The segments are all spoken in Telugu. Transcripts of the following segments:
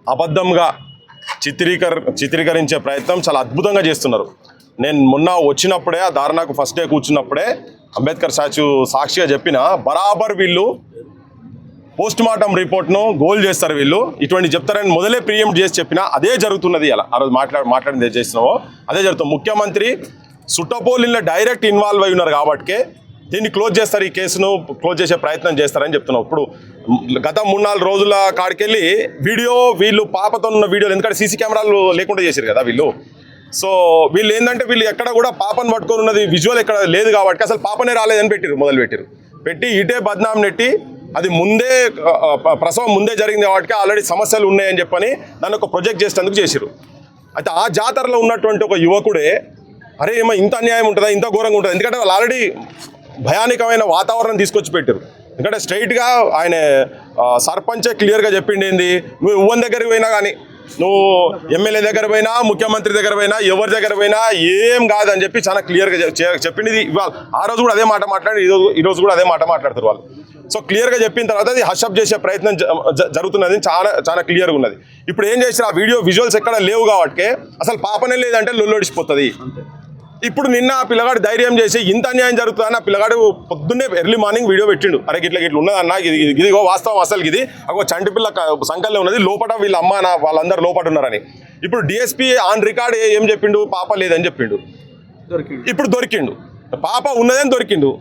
అబద్ధంగా చిత్రీకరించే ప్రయత్నం చాలా అద్భుతంగా చేస్తున్నారు. నేను మొన్న వచ్చినప్పుడే ఆ ధారణకు ఫస్ట్ డే కూర్చున్నప్పుడే అంబేద్కర్ స్టాచ్యూ సాక్షిగా చెప్పిన బరాబర్ వీళ్ళు పోస్ట్ మార్టం రిపోర్ట్ను గోల్ చేస్తారు. వీళ్ళు ఇటువంటి చెప్తారని మొదలే ప్రియంప్ట్ చేసి చెప్పినా అదే జరుగుతున్నది. అలా ఆ రోజు మాట్లాడింది చేసినామో అదే జరుగుతుంది. ముఖ్యమంత్రి సుట్టపోలిలో డైరెక్ట్ ఇన్వాల్వ్ అయి ఉన్నారు కాబట్టి దీన్ని క్లోజ్ చేస్తారు, ఈ కేసును క్లోజ్ చేసే ప్రయత్నం చేస్తారని చెప్తున్నాం. ఇప్పుడు గత 3-4 రోజుల కాడికెళ్ళి వీళ్ళు పాపతో ఉన్న వీడియోలు, ఎందుకంటే సీసీ కెమెరాలు లేకుండా చేశారు కదా వీళ్ళు. సో వీళ్ళు ఏంటంటే వీళ్ళు ఎక్కడ కూడా పాపను పట్టుకొని ఉన్నది విజువల్ ఎక్కడ లేదు కాబట్టి అసలు పాపనే రాలేదని పెట్టి ఇటే బద్నాం నెట్టి అది ముందే ప్రసవం ముందే జరిగింది కాబట్టి ఆల్రెడీ సమస్యలు ఉన్నాయని చెప్పని దాన్ని ఒక ప్రొజెక్ట్ చేసేందుకు చేశారు. అయితే ఆ జాతరలో ఉన్నటువంటి ఒక యువకుడే అరే ఏమో ఇంత అన్యాయం ఉంటుందా, ఇంత ఘోరంగా ఉంటుంది, ఎందుకంటే వాళ్ళు ఆల్రెడీ భయానకమైన వాతావరణం తీసుకొచ్చి పెట్టారు. ఎందుకంటే స్ట్రైట్గా ఆయన సర్పంచే క్లియర్గా చెప్పిండి ఏంది, నువ్వు ఎవ్వరి దగ్గరికి పోయినా కానీ, నువ్వు ఎమ్మెల్యే దగ్గర పోయినా, ముఖ్యమంత్రి దగ్గర పోయినా, ఎవరి దగ్గర పోయినా ఏం కాదని చెప్పి చాలా క్లియర్గా చెప్పింది. ఇవాళ ఆ రోజు కూడా అదే మాట మాట్లాడి ఈరోజు కూడా అదే మాట మాట్లాడుతారు వాళ్ళు. సో క్లియర్గా చెప్పిన తర్వాత అది హషప్ చేసే ప్రయత్నం జరుగుతున్నది, చాలా క్లియర్గా ఉన్నది. ఇప్పుడు ఏం చేసిన ఆ విజువల్స్ ఎక్కడ లేవు కాబట్టి అసలు పాపనే లేదంటే లొల్లొడిచిపోతుంది. ఇప్పుడు నిన్న ఆ పిల్లగాడు ధైర్యం చేసి ఇంత అన్యాయం జరుగుతుందని ఆ పిల్లగాడు పొద్దున్నే ఎర్లీ మార్నింగ్ వీడియో పెట్టిండు. అరే గిట్ల ఉన్నదన్న, ఇదిగో వాస్తవం, అసలు ఇది ఒక చంటి పిల్ల సంకల్లో ఉన్నది, లోపల వీళ్ళ అమ్మ వాళ్ళందరూ లోపల ఉన్నారని. ఇప్పుడు డిఎస్పీ ఆన్ రికార్డ్ ఏం చెప్పిండు, పాప లేదని చెప్పిండు. ఇప్పుడు దొరికిండు, పాప ఉన్నదని దొరికిండు.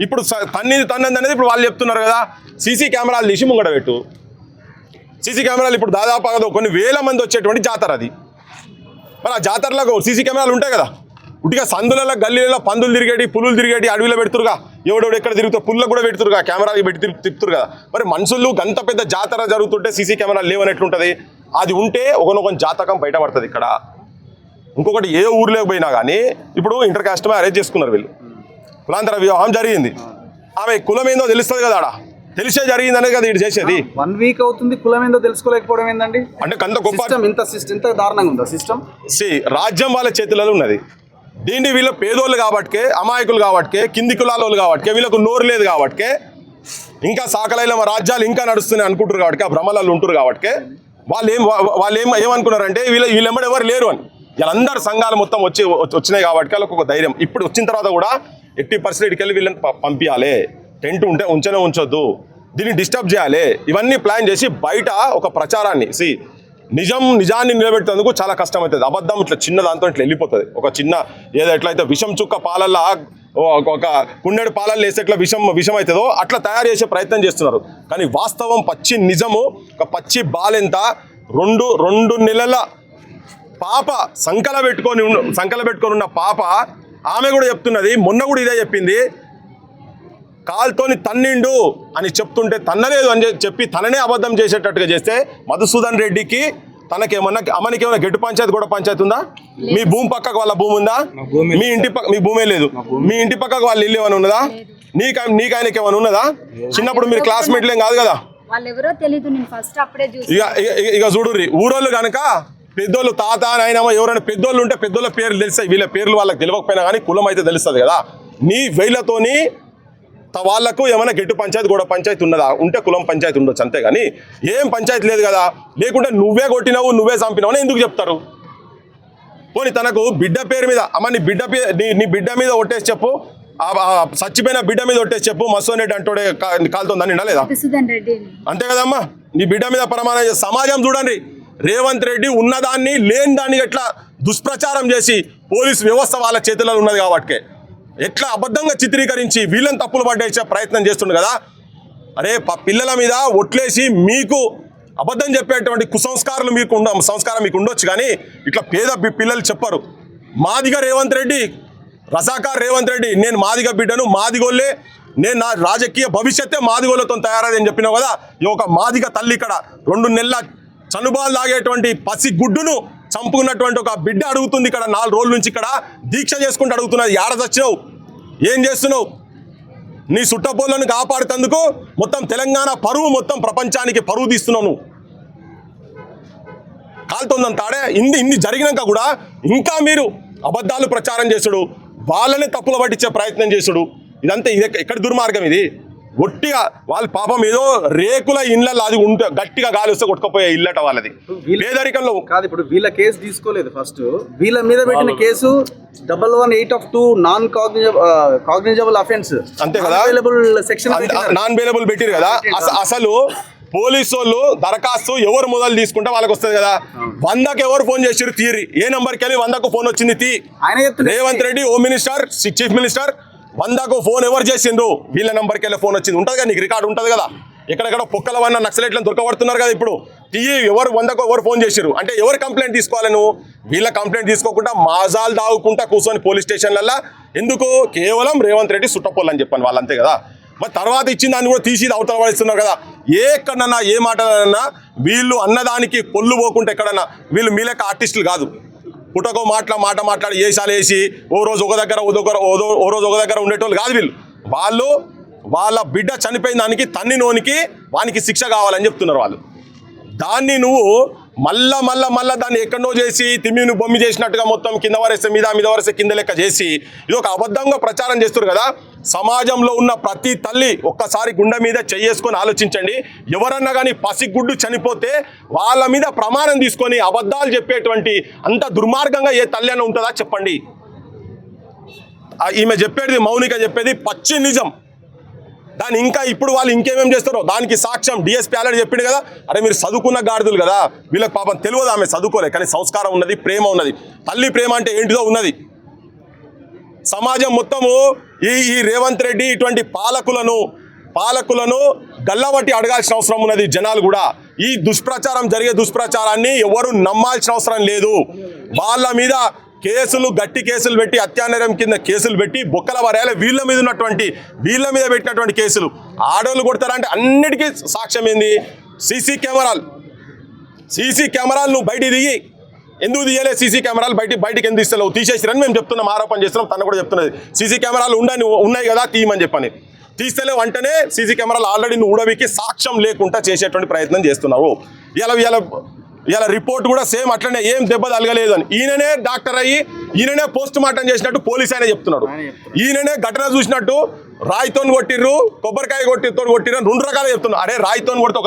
ఇప్పుడు తన్నది అనేది ఇప్పుడు వాళ్ళు చెప్తున్నారు కదా. సీసీ కెమెరాలు తీసి ముంగడ పెట్టు. సీసీ కెమెరాలు ఇప్పుడు దాదాపు కొన్ని వేల మంది వచ్చేటువంటి జాతర అది. మరి ఆ జాతరలో సీసీ కెమెరాలు ఉంటాయి కదా. ఉట్టిగా సందులలో గల్లీలలో పందులు తిరిగేటి, పులులు తిరిగేటి, అడవిలో పెడుతురుగా, ఎవడెవడు ఎక్కడ తిరుగుతా పుల్ల కూడా పెడుతురుగా, కెమెరాకి పెట్టి తిప్పుతురు కదా. మరి మనుషులు గంత పెద్ద జాతర జరుగుతుంటే సీసీ కెమెరాలు లేవని ఎట్లుంటుంది? అది ఉంటే ఒకనొక జాతకం బయటపడుతుంది. ఇక్కడ ఇంకొకటి ఏ ఊర్లోకి పోయినా కానీ ఇప్పుడు ఇంటర్ కాస్ట్ మ్యారేజ్ చేసుకున్నారు వీళ్ళు, కులాంతర వివాహం జరిగింది, ఆమె కులం ఏందో తెలుస్తుంది కదా, ఆడ తెలిసే జరిగిందనే కదా ఇటు చేసేది. 1 వీక్ అవుతుంది, కులం ఏందో తెలుసుకోలేకపోవడం ఏందండి? అంటే కంత గొప్ప ఇంత దారుణంగా ఉందా సిస్టమ్? రాజ్యం వాళ్ళ చేతులలో ఉన్నది. దీన్ని వీళ్ళు పేదోళ్ళు కాబట్టికే, అమాయకులు కాబట్టికే, కింది కులాలోళ్ళు కాబట్టికే, వీళ్ళకు నోరు లేదు కాబట్టికే, ఇంకా సాకలైన రాజ్యాలు ఇంకా నడుస్తున్నాయి అనుకుంటారు కాబట్టి, ఆ భ్రమలలో ఉంటారు కాబట్టి వాళ్ళు ఏమనుకున్నారంటే వీళ్ళెంబడి ఎవరు లేరు అని. వీళ్ళందరూ సంఘాలు మొత్తం వచ్చినాయి కాబట్టి వాళ్ళకు ఒక ధైర్యం. ఇప్పుడు వచ్చిన తర్వాత కూడా 80% వెళ్ళి వీళ్ళని పంపించాలి, టెంట్ ఉంటే ఉంచొద్దు, దీన్ని డిస్టర్బ్ చేయాలి, ఇవన్నీ ప్లాన్ చేసి బయట ఒక ప్రచారాన్ని నిజాన్ని నిలబెట్టేందుకు చాలా కష్టమవుతుంది. అబద్ధం ఇట్లా చిన్న దాంతో ఇట్లా వెళ్ళిపోతుంది. ఒక చిన్న ఏదో ఎట్లయితే విషం చుక్క పాలల్లో ఒక కుండెడు పాలల్లో వేస్తే ఎట్లా విషం అవుతుందో అట్లా తయారు చేసే ప్రయత్నం చేస్తున్నారు. కానీ వాస్తవం పచ్చి నిజము, ఒక పచ్చి బాలెంత 2 నెలల పాప సంకల పెట్టుకొని ఉన్న పాప, ఆమె కూడా చెప్తున్నది, మొన్న కూడా ఇదే చెప్పింది, కాల్తోని తన్నిండు అని చెప్తుంటే తన్నలేదు అని చెప్పి తననే అబద్ధం చేసేటట్టుగా చేస్తే మధుసూదన్ రెడ్డికి అమ్మనికేమన్నా గెట్టు పంచాయతీ కూడా పంచాయతీ ఉందా? మీ భూమి పక్కకు వాళ్ళ భూమి ఉందా? మీ భూమే లేదు. మీ ఇంటి పక్కకు వాళ్ళ ఇల్లు ఏమైనా ఉన్నదా? నీకు ఏమైనా ఉన్నదా? చిన్నప్పుడు మీరు క్లాస్మేట్లేం కాదు కదా. ఇక చూడుర్రి, ఊరోళ్ళు కనుక పెద్దోళ్ళు తాత నాయనమ్మ ఎవరైనా పెద్దోళ్ళు ఉంటే పెద్దోళ్ళ పేర్లు తెలుస్తాయి, వీళ్ళ పేర్లు వాళ్ళకి తెలియకపోయినా కానీ కులం అయితే తెలుస్తుంది కదా. నీ వేళ్లతోని వాళ్ళకు ఏమైనా గెట్టు పంచాయతీ కూడా పంచాయతీ ఉన్నదా? ఉంటే కులం పంచాయతీ ఉండొచ్చు, అంతేగాని ఏం పంచాయతీ లేదు కదా. లేకుంటే నువ్వే కొట్టినావు, నువ్వే చంపినావు అని ఎందుకు చెప్తారు? పోనీ తనకు బిడ్డ పేరు మీద, అమ్మ నీ బిడ్డ మీద ఒట్టేసి చెప్పు, చచ్చిపోయిన బిడ్డ మీద ఒట్టేసి చెప్పు, మసోన్ రెడ్డి అంటోడే కాలుతుందని లేదా? అంతే కదమ్మా. నీ బిడ్డ మీద ప్రమాణం చేసి సమాజం చూడండి, రేవంత్ రెడ్డి ఉన్నదాన్ని లేని దాన్ని ఎట్లా దుష్ప్రచారం చేసి పోలీసు వ్యవస్థ వాళ్ళ చేతుల్లో ఉన్నది కాబట్టి ఎట్లా అబద్ధంగా చిత్రీకరించి వీళ్ళని తప్పులు పట్టేసే ప్రయత్నం చేస్తుండే కదా. అరే పిల్లల మీద ఒట్లేసి మీకు అబద్ధం చెప్పేటువంటి కుసంస్కారాలు సంస్కారం మీకు ఉండొచ్చు, కానీ ఇట్లా పేద పిల్లలు చెప్పరు. మాదిగ రేవంత్ రెడ్డి, రజాకార్ రేవంత్ రెడ్డి, నేను మాదిగ బిడ్డను, మాదిగోళ్ళే, నేను నా రాజకీయ భవిష్యత్తే మాదిగోళ్ళతో తయారైందని చెప్పినావు కదా. ఈ ఒక మాదిగ తల్లి ఇక్కడ 2 నెలల చనుబాలు లాగేటువంటి పసి గుడ్డును చంపుకున్నటువంటి ఒక బిడ్డ అడుగుతుంది ఇక్కడ. 4 రోజుల నుంచి ఇక్కడ దీక్ష చేసుకుంటూ అడుగుతున్నది, ఏడ చచ్చినావు, ఏం చేస్తున్నావు? నీ సుట్టపోలను కాపాడుతందుకు మొత్తం తెలంగాణ పరువు, మొత్తం ప్రపంచానికి పరువు తీస్తున్నావు నువ్వు. కాలుతుందంతాడే ఇన్ని జరిగినాక కూడా ఇంకా మీరు అబద్ధాలు ప్రచారం చేసుడు, వాళ్ళని తప్పులు పట్టించే ప్రయత్నం చేసుడు, ఇదంతా ఎక్కడ దుర్మార్గం ఇది? ఒట్టిగా వాళ్ళు పాపం ఏదో రేకుల ఇళ్ళల్లో అది ఉంటే గట్టిగా గాలి వస్తే కొట్టుకుపోయే ఇల్లట వాళ్ళది పేదరికంలో. కాదు, ఇప్పుడు వీళ్ళ కేసు తీసుకోలేదు. ఫస్ట్ వీళ్ళ మీద పెట్టిన కేసు 118(2) నాన్ కాగ్నిజబుల్ అఫెన్స్, అంతే కదా, సెక్షన్ నాన్ బెయిలబుల్ పెట్టిరు కదా. అసలు పోలీసు వాళ్ళు దరఖాస్తు ఎవరు మొదలు తీసుకుంటే వాళ్ళకి వస్తుంది కదా. 100కి ఎవరు ఫోన్ చేసిరు తీరి, ఏ నంబర్కి వెళ్ళి 100కు ఫోన్ వచ్చింది తీ. Revanth Reddy home minister, chief minister, 100కు ఫోన్ ఎవరు చేసిండ్రు, వీళ్ళ నంబర్కి వెళ్ళి ఫోన్ వచ్చింది ఉంటుంది కదా, నీకు రికార్డు ఉంటుంది కదా. ఎక్కడెక్కడ పొక్కల వన్న నక్సలైట్లను దొరకబడుతున్నారు కదా ఇప్పుడు. తీయి ఎవరు 100కు ఎవరు ఫోన్ చేసిరు అంటే ఎవరు కంప్లైంట్ తీసుకోవాలి నువ్వు? వీళ్ళ కంప్లైంట్ తీసుకోకుండా మాజాలు దాగుకుంటా కూర్చొని పోలీస్ స్టేషన్లలో ఎందుకు? కేవలం రేవంత్ రెడ్డి సుట్టపోలు అని చెప్పాను వాళ్ళు, అంతే కదా. మరి తర్వాత ఇచ్చిన దాన్ని కూడా తీసి అవతల పడిస్తున్నారు కదా. ఎక్కడన్నా ఏ మాటలన్నా వీళ్ళు అన్నదానికి పొల్లు పోకుంటే ఎక్కడన్నా వీళ్ళు మీ లెక్క ఆర్టిస్టులు కాదు. పుటకో మాట మాట్లాడి ఏసాలు వేసి ఓ రోజు ఒక దగ్గర ఓ రోజు ఒక దగ్గర ఉండేటోళ్ళు కాదు వీళ్ళు. వాళ్ళు వాళ్ళ బిడ్డ చనిపోయిన దానికి తన్నినోనికి వానికి శిక్ష కావాలని చెప్తున్నారు వాళ్ళు. దాన్ని నువ్వు మళ్ళా దాన్ని ఎక్కడో చేసి తిమ్మిని బొమ్మి చేసినట్టుగా మొత్తం కింద వరేస్తే మీద వరేస్తే కింద లెక్క చేసి ఇది ఒక అబద్ధంగా ప్రచారం చేస్తారు కదా. సమాజంలో ఉన్న ప్రతి తల్లి ఒక్కసారి గుండె మీద చేసుకొని ఆలోచించండి. ఎవరన్నా కానీ పసిగుడ్డు చనిపోతే వాళ్ళ మీద ప్రమాణం తీసుకొని అబద్ధాలు చెప్పేటువంటి అంత దుర్మార్గంగా ఏ తల్లి అని ఉంటుందా చెప్పండి. ఈమె చెప్పేది, మౌనిక చెప్పేది పచ్చి నిజం. దాన్ని ఇంకా ఇప్పుడు వాళ్ళు ఇంకేమేం చేస్తారో దానికి సాక్ష్యం డిఎస్పీ ఆల్రెడీ చెప్పిండు కదా. అరే మీరు చదువుకున్న గాడిదలు కదా, వీళ్ళకి పాపం తెలియదు, ఆమె చదువుకోలే కానీ సంస్కారం ఉన్నది, ప్రేమ ఉన్నది. తల్లి ప్రేమ అంటే ఏంటిదో ఉన్నది. సమాజం మొత్తము ఈ రేవంత్ రెడ్డి ఇటువంటి పాలకులను గల్లబట్టి అడగాల్సిన అవసరం ఉన్నది. జనాలు కూడా ఈ జరిగే దుష్ప్రచారాన్ని ఎవరు నమ్మాల్సిన అవసరం లేదు. వాళ్ళ మీద గట్టి కేసులు పెట్టి అత్యాచారం కింద కేసులు పెట్టి బొక్కల వరేయాలి. వీళ్ళ మీద పెట్టినటువంటి కేసులు ఆడోళ్ళు కొడతారంటే అన్నిటికీ సాక్ష్యం ఏంది? సీసీ కెమెరాలు నువ్వు బయటికి దిగి ఎందుకు తీయలే? సీసీ కెమెరాలు బయటికి ఎందుకు తీస్తలేవు? తీసేసిరని మేము చెప్తున్నాం, ఆరోపణ చేస్తున్నాం. తను కూడా చెప్తున్నది సీసీ కెమెరాలు ఉన్నాయి కదా తీయమని చెప్పని. తీస్తలేవు అంటేనే సీసీ కెమెరాలు ఆల్రెడీ నువ్వు ఉడవికి సాక్ష్యం లేకుండా చేసేటువంటి ప్రయత్నం చేస్తున్నావు. ఇలా రిపోర్ట్ కూడా సేమ్ అట్లనే, ఏం దెబ్బ తగలలేదు అని. ఈయననే డాక్టర్ అయ్యి ఈయననే పోస్ట్ మార్టం చేసినట్టు పోలీస్ ఆయన చెప్తున్నాడు. ఈయననే ఘటన చూసినట్టు రాయితో కొట్టిర్రు, కొబ్బరికాయ కొట్టిర్రు 2 రకాలు చెప్తున్నారు. అరే రాయితో కొడితే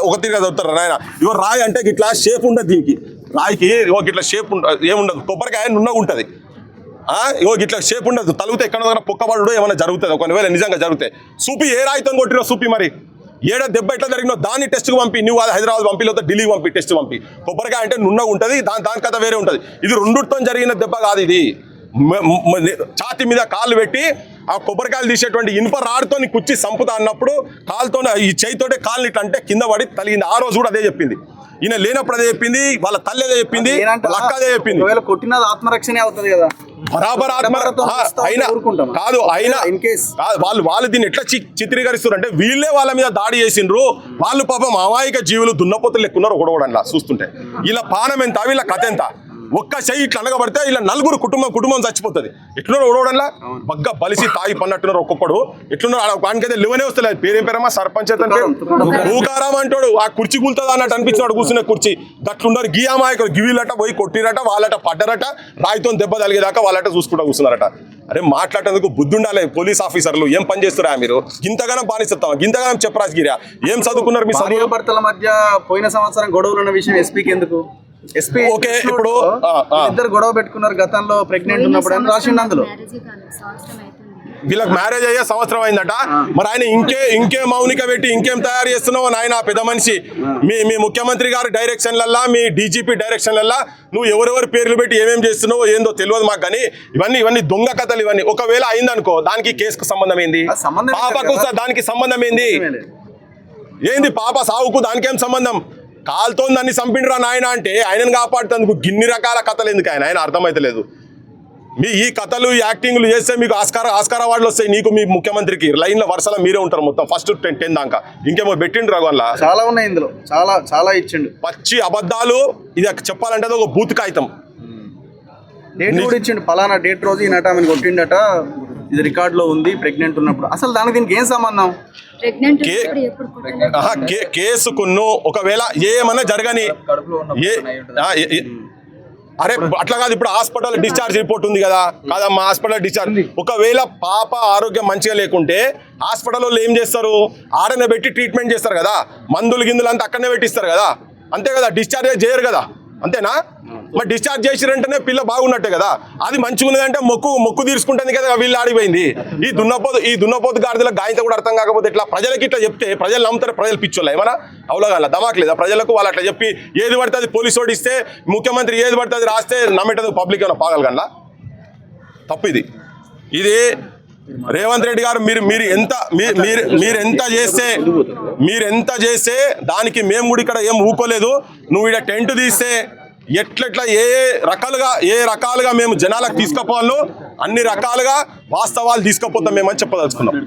ఒక తీరుగా చదువుతారు నాయన. ఇవో రాయి అంటే ఇట్లా షేప్ ఉండదు, దీనికి రాయికి ఇట్లా షేప్ ఏముండదు. కొబ్బరికాయ నున్నగా ఉంటుంది, ఇట్లా షేప్ ఉండదు. తలుగుతే ఎక్కడ పొక్కబడు ఏమైనా జరుగుతుంది. ఒకవేళ నిజంగా జరిగితే చూపి ఏ రాయితో కొట్టిరో చూపి. మరి ఏడ దెబ్బ ఎట్లా జరిగినో దాన్ని టెస్ట్కి పంపి, నువ్వు అది హైదరాబాద్ పంపి లేదా ఢిల్లీకి పంపి టెస్ట్ పంపి. కొబ్బరికాయ అంటే నున్నగా ఉంటుంది, దాని కథ వేరే ఉంటుంది. ఇది 2తో జరిగిన దెబ్బ కాదు. ఇది ఛాతి మీద కాళ్ళు పెట్టి ఆ కొబ్బరికాయలు తీసేటువంటి ఇనుప రాడుతో కుచ్చి సంపుతా అన్నప్పుడు కాలుతో ఈ చేయితోటే కాళ్ళు ఇట్లా అంటే కింద పడి తలిగింది. ఆ రోజు కూడా అదే చెప్పింది. ఈయన లేనప్పుడు అదే చెప్పింది, వాళ్ళ తల్లి అదే చెప్పింది, లక్క అదే చెప్పింది. కొట్టినది ఆత్మరక్షణే అవుతుంది కదా. బరాబర్ కాదు అయినా వాళ్ళు దీన్ని ఎట్లా చిత్రీకరిస్తారు అంటే వీళ్ళే వాళ్ళ మీద దాడి చేసిండ్రు. వాళ్ళు పాపం అమాయక జీవులు దున్నపోతులు లెక్కున్నారు. ఒకడోడలా చూస్తుంటే వీళ్ళ పానం ఎంత, వీళ్ళ కథ ఎంత. ఒక్క చెయ్యి ఇట్లా అనగబడితే ఇలా 4 కుటుంబం చచ్చిపోతుంది. ఎట్లున్నారు ఓడోడల్లా బగ్గ బలిసి తాగి పన్నట్టున్నారు. ఒక్కొక్కడు ఎట్లున్నారు, వానికైతే లివనే వస్తలేదు. పేరేం పేరమ్మా? సర్పంచ్ ఊకారాం అంటాడు. ఆ కుర్చీ కూలుతుంది అన్నట్టు అనిపించినాడు కూర్చునే కుర్చీ. గట్లున్నారు గీయామాయకులు. గివిలట పోయి కొట్టిరట, వాళ్ళట పడ్డరట, రాయితో దెబ్బ తలిగేదాకా వాళ్ళట చూసుకుంటూ కూర్చున్నారట. అరే మాట్లాడేందుకు బుద్ధి ఉండాలి. పోలీస్ ఆఫీసర్లు ఏం పని చేస్తారా మీరు? గింతగానం బానిస్తాం, గింతగానం చెప్పరాజగిరా. ఏం చదువుకున్నారు మీ చదువు? భర్తల మధ్య పోయిన సంవత్సరం గొడవలు ఉన్న విషయం ఎస్పీకి ఎందుకు? ఎస్పీ ఓకే ఇప్పుడు ఇద్దరు గొడవ పెట్టుకున్నారు గతంలో ప్రెగ్నెంట్ ఉన్నప్పుడు అని రాసిండు. అందులో వీళ్ళకి మ్యారేజ్ అయ్యే సంవత్సరం అయిందట. మరి ఆయన ఇంకే మౌనిక పెట్టి ఇంకేం తయారు చేస్తున్నావు నాయన? పెద్ద మనిషి మీ ముఖ్యమంత్రి గారి డైరెక్షన్లల్లా, మీ డీజీపీ డైరెక్షన్లల్లా నువ్వు ఎవరెవరి పేర్లు పెట్టి ఏమేం చేస్తున్నావో ఏందో తెలియదు మాకు. కానీ ఇవన్నీ దొంగ కథలు. ఇవన్నీ ఒకవేళ అయిందనుకో దానికి కేసుకు సంబంధం ఏంది? పాపకు దానికి సంబంధం ఏంది? పాప సావుకు దానికేం సంబంధం? కాలుతో దాన్ని చంపిండ్రా నాయన అంటే ఆయనను కాపాడుతందుకు గిన్ని రకాల కథలు ఎందుకు? ఆయన అర్థమైతలేదు. మీ ఈ కథలు ఈ యాక్టింగ్లు చేస్తే మీకు ఆస్కార్ అవార్డులు వస్తాయి. నీకు మీ ముఖ్యమంత్రికి లైన్ల వరుసలో మీరే ఉంటారు మొత్తం ఫస్ట్ 10 దాకా. ఇంకేమో పెట్టిండ్రు రఘువల్ల చాలా ఉన్నాయి ఇందులో, చాలా ఇచ్చిండు. పచ్చి అబద్ధాలు. ఇది చెప్పాలంటే అది ఒక బూత్ కాగితం. డేట్ కూడా ఇచ్చిండు, ఫలానా డేట్ రోజు ఈ నట ఆమెను కొట్టిండట, ఇది రికార్డులో ఉంది ప్రెగ్నెంట్ ఉన్నప్పుడు. అసలు దీనికి ఏం సంబంధం? కేసుకును ఒకవేళ ఏమన్నా జరగని అరే అట్లా కాదు, ఇప్పుడు హాస్పిటల్ డిశ్చార్జ్ రిపోర్ట్ ఉంది కదా, కాదమ్మా హాస్పిటల్ డిశ్చార్జ్. ఒకవేళ పాప ఆరోగ్యం మంచిగా లేకుంటే హాస్పిటల్లో ఏం చేస్తారు, ఆడనే పెట్టి ట్రీట్మెంట్ చేస్తారు కదా, మందులు గిందులు అంతా అక్కడనే పెట్టిస్తారు కదా, అంతే కదా, డిశ్చార్జ్ చేయరు కదా, అంతేనా? మరి డిశ్చార్జ్ చేసిరంటేనే పిల్ల బాగున్నట్టే కదా. అది మంచిగా ఉన్నదంటే మొక్కు తీర్చుకుంటుంది కదా, వీళ్ళు ఆడిపోయింది. ఈ దున్నపోతు గాడిదల గాయంతో కూడా అర్థం కాకపోతే ఇట్లా ప్రజలకి ఇట్లా చెప్తే ప్రజలు నమ్ముతారు. ప్రజలు పిచ్చోళ్ళ ఏమన్నా అవలగాల దమాకలేదా ప్రజలకు? వాళ్ళు అట్లా చెప్పి ఏది పడుతుంది పోలీసు వాడు ఇస్తే, ముఖ్యమంత్రి ఏది పడుతుంది రాస్తే నమ్మేటది పబ్లిక్ ఏమైనా పాగలగంలా? తప్పు ఇది రేవంత్ రెడ్డి గారు మీరు ఎంత చేస్తే దానికి మేము కూడా ఇక్కడ ఏం ఊకోలేదు. నువ్వు ఇక్కడ టెంట్ తీస్తే ఎట్లెట్లా ఏ రకాలుగా మేము జనాలకు తీసుకుపోవాలో అన్ని రకాలుగా వాస్తవాలు తీసుకుపోతాం మేమని చెప్పదలుచుకున్నాం.